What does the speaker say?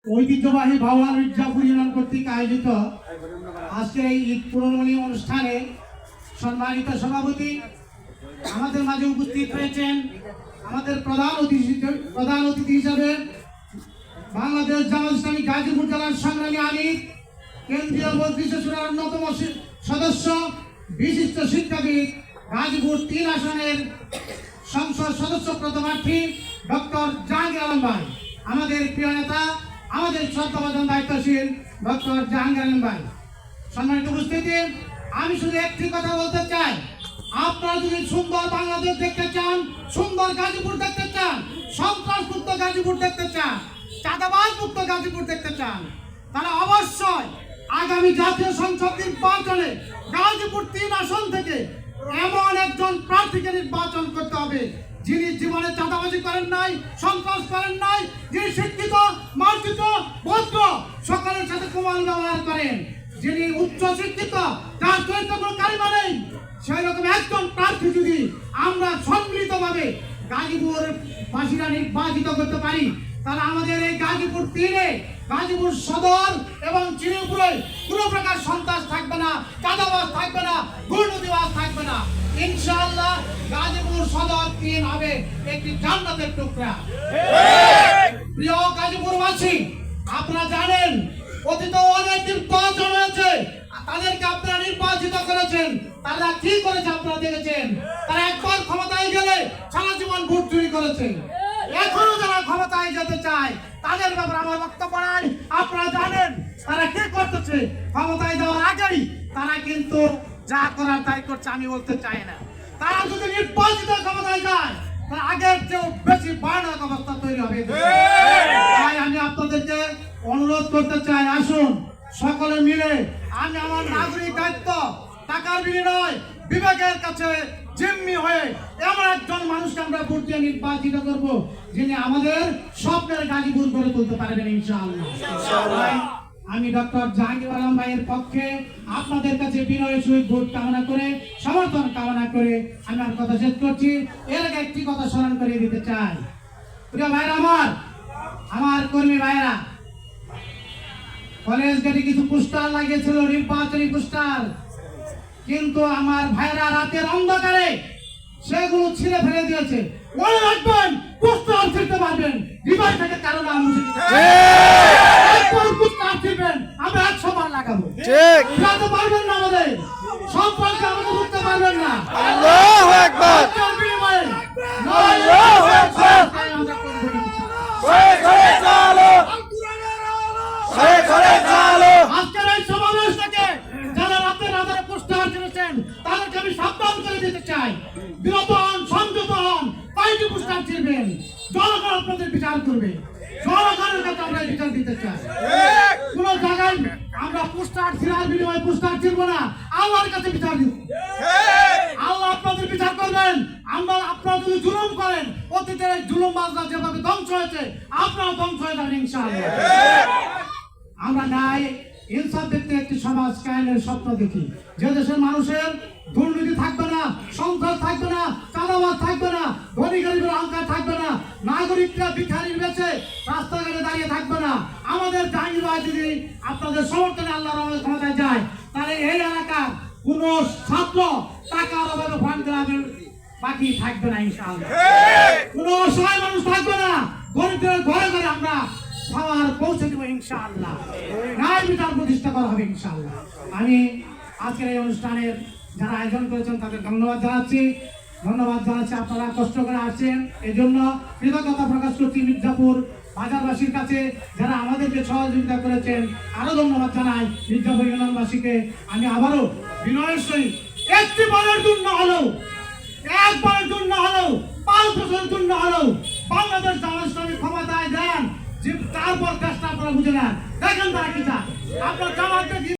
ঐতিহ্যবাহী ভাওয়াল মির্জাপুর ইউনিয়ন কর্তৃক আয়োজিত আজকের এই ঈদ পুরনমণি অনুষ্ঠানে সম্মানিত সভাপতি আমাদের মাঝে উপস্থিত হয়েছেন। আমাদের প্রধান অতিথি হিসাবে বাংলাদেশ জামাত ইসলামী গাজীপুর জেলার সংগ্রামী আমির, কেন্দ্রীয় মজলিস শুরার অন্যতম সদস্য, বিশিষ্ট শিক্ষাবিদ, গাজীপুর ৩ আসনের সংসদ সদস্য প্রথমার্থী ডক্টর জাহাঙ্গীর আলম ভাই, আমাদের প্রিয় নেতা, আমাদের শ্রদ্ধাভাজন দায়িত্বশীল ডক্টর জাহাঙ্গীর আলম ভাই। সম্মানিত উপস্থিতি, আমি শুধু একটি কথা বলতে চাই, আপনারা যদি সুন্দর বাংলাদেশ দেখতে চান, সুন্দর গাজীপুর দেখতে চান, সন্ত্রাসমুক্ত গাজীপুর দেখতে চান, চাঁদাবাজ মুক্ত গাজীপুর দেখতে চান, তাহলে অবশ্যই আগামী জাতীয় সংসদ নির্বাচনে গাজীপুর ৩ আসন থেকে এমন একজন প্রার্থীকে নির্বাচন করতে হবে যিনি জীবনে চাঁদাবাজি করেন নাই, সন্ত্রাস করেন নাই, যিনি শিক্ষিত, মার্জিত, ভদ্র, সকলের সাথে কোমল ব্যবহার করেন, যিনি উচ্চ শিক্ষিত, যার চরিত্র কোনো কারিমা নেই, সেই রকম একজন প্রার্থী যদি আমরা সম্মিলিতভাবে গাজীপুর বাসীরা নির্বাচিত করতে পারি, তাহলে আমাদের এই গাজীপুর 3-এ, গাজীপুর সদর এবং চিনিপুরে কোনো প্রকার সন্ত্রাস থাকবে না, চাঁদাবাজ থাকবে না, দুর্নীতিবাজ থাকবে না। ইনশাআল্লাহ গাজীপুর সদর 3 হবে একটি জান্নাতের টুকরা। প্রিয় গাজীপুরবাসী, আপনারা জানেন অতীতে অনেক নির্বাচন হয়েছে, তাদেরকে আপনারা নির্বাচিত করেছেন, তারা কি করেছে আপনারা দেখেছেন। তারা একবার ক্ষমতায় গেলে সারা জীবন ভোট চুরি করেছে। এখনো যারা ক্ষমতায় যেতে চায় তাদের ব্যাপারে আমার বক্তব্য নাই। আপনারা জানেন তারা কি করতেছে। ক্ষমতায় যাওয়ার আগেই তারা কিন্তু যা করার তাই করছে, আমি বলতে চাই না। তারা যদি নির্বাচিত ক্ষমতায় যায় তাহলে আগের চেয়েও বেশি ভয়ানক অবস্থা তৈরি হবে। তাই আমি আপনাদেরকে অনুরোধ করতে চাই, আসুন সকলে মিলে আমি আমার নাগরিক দায়িত্ব টাকার বিনিময় বিবেকের কাছে জিম্মি হয়ে এমন একজন মানুষকে আমরা ভোট দিয়ে নির্বাচিত করবো যিনি আমাদের স্বপ্নের গাজীপুর করে তুলতে পারবেন ইনশাআল্লাহ। আমি ডক্টর জাহাঙ্গীর আলম ভাইয়ের পক্ষে আপনাদের কাছে বিনয়ের সহিত ভোট কামনা করে, সমর্থন কামনা করে আমি আমার কথা শেষ করছি। এর আগে একটি কথা স্মরণ করিয়ে দিতে চাই। প্রিয় ভাইরা, আমার কর্মী ভাইরা, কলেজ গেটে কিছু পোস্টার লাগিয়েছিল, নির্বাচনী পোস্টার, কিন্তু আমার ভাইরা রাতের অন্ধকারে সেগুলো ছিঁড়ে ফেলে দিয়েছে। মনে রাখবেন, পোস্টার ছিঁড়তে পারবেন, হৃদয় থেকে কারো নাম মুছে দিতে পোস্টার ছিঁড়বেন, আমরা 100 বার লাগাবো। বুঝতে পারবেন না, আমাদের সম্পর্কে আমাদের বুঝতে পারবেন না। আল্লাহু আকবার, আল্লাহু আকবার, আজকের এই সমাবেশ থেকে যারা রাতের রাতে পোস্টার ছিঁড়েছেন তাদেরকে আমি সাবধান করে দিতে চাই, বিরত হন, সংযত হন। কয়েকটি পোস্টার ছিঁড়বেন, জনগণ আপনাদের বিচার করবে। জনগণের কাছে আমরা বিচার দিতে চাই। কোন জায়গায় আমরা পোস্টার ছিঁড়ার বিনিময়ে পোস্টার ছিঁড়বো না, আল্লাহর কাছে বিচার দিব। আল্লাহ আপনাদের বিচার করবেন। আপনারা যদি জুলুম করেন, অতীতের জুলুমবাজরা যেভাবে ধ্বংস হয়েছে আপনারা ধ্বংস হয়ে যাবেন ইনশাআল্লাহ। আমরা ন্যায় ইনসাফ দেখতে একটি সমাজ কায়েমের স্বপ্ন দেখি, যে দেশের মানুষের দুর্নীতি থাকবে না, সন্ত্রাস থাকবে না, চাঁদাবাজ থাকবে না, ধনী গরিবের অহংকার থাকবে না, নাগরিকরা ভিখারির বেচে রাস্তাঘাটে দাঁড়িয়ে থাকবে না। আমাদের জাহাঙ্গীর ভাই যদি আপনাদের সমর্থনে আল্লাহর রহমতে ক্ষমতায় যায়, তাহলে এই এলাকার কোন ছাত্র টাকার অভাবে ফান্ড গ্রামের বাকি থাকবে না ইনশাআল্লাহ। কোন অসহায় মানুষ থাকবে না, গরিবদের ঘরে ঘরে আমরা খাবার পৌঁছে দেবো ইনশাআল্লাহ। ন্যায় বিচার প্রতিষ্ঠা করা হবে ইনশাআল্লাহ। আমি আজকের এই অনুষ্ঠানের যারা আয়োজন করেছেন তাদের ধন্যবাদ জানাচ্ছি। আপনারা কষ্ট করে আসছেন, এই জন্য কৃতজ্ঞতা প্রকাশ করছি। মির্জাপুর বাজারবাসীর কাছে যারা আমাদেরকে সহযোগিতা করেছেন আরো ধন্যবাদ জানাই। মির্জাপুর ইউনিয়নবাসীকে আমি আবারও বিনয়ের সহিত একবারের জন্য হলেও 5 বছরের জন্য হলেও বাংলাদেশ জামাত ইসলামী ক্ষমতায় দেন, যে তারপর কাজটা আপনারা বুঝে নেন। দেখেন তারা কি চায়, আপনার জামাতকে